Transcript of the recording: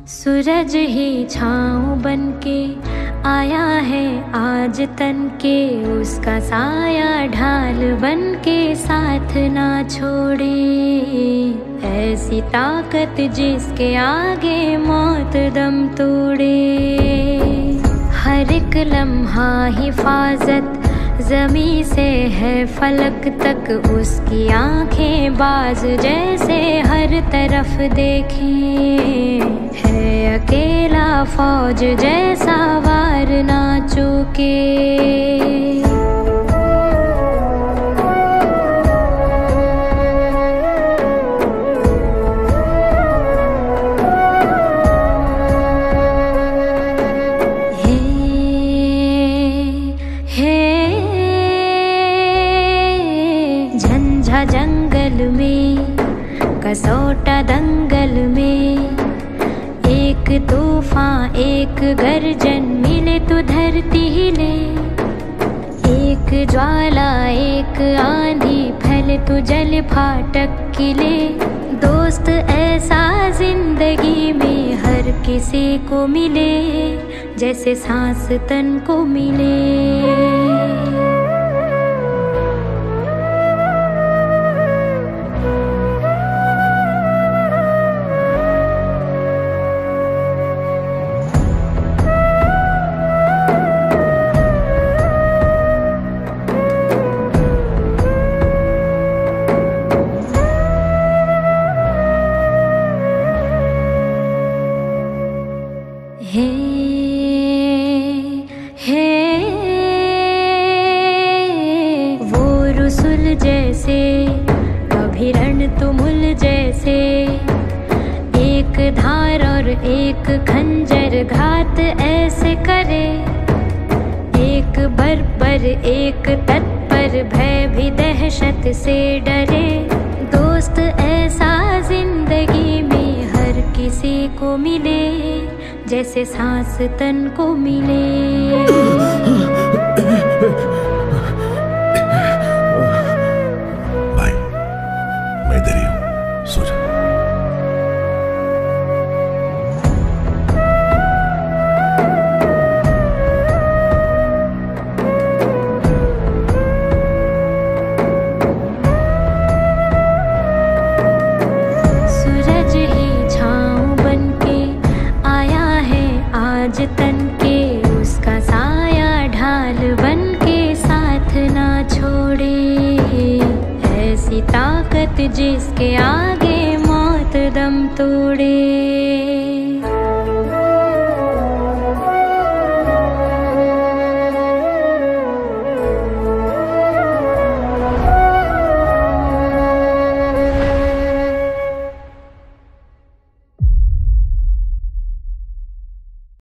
सूरज ही छाँव बनके आया है आज तन के, उसका साया ढाल बनके साथ ना छोड़े। ऐसी ताकत जिसके आगे मौत दम तोड़े। हर एक लम्हा हिफाजत ज़मीं से है फलक तक, उसकी आंखें बाज जैसे हर तरफ देखें। है अकेला फौज जैसा वार ना चूके। जंगल में कसौटा दंगल में, एक तूफान एक गर्जन मिले तो धरती हिले। एक ज्वाला एक आंधी फैले तो जल फाटक किले। दोस्त ऐसा जिंदगी में हर किसी को मिले, जैसे सांस तन को मिले। वो रसूल जैसे कभी रण तुमुल जैसे, एक धार और एक खंजर घात ऐसे करे। एक बर्बर एक तत्पर भय भी दहशत से डरे। दोस्त ऐसा जिंदगी में हर किसी को मिले, जैसे सांस तन को मिले। भाई मैं इधर ही हूं, सो जा। सूरज ही छाँव बनके आया है आज तन के, उसका साया ढाल बनके साथ ना छोड़े। ऐसी ताकत जिसके आगे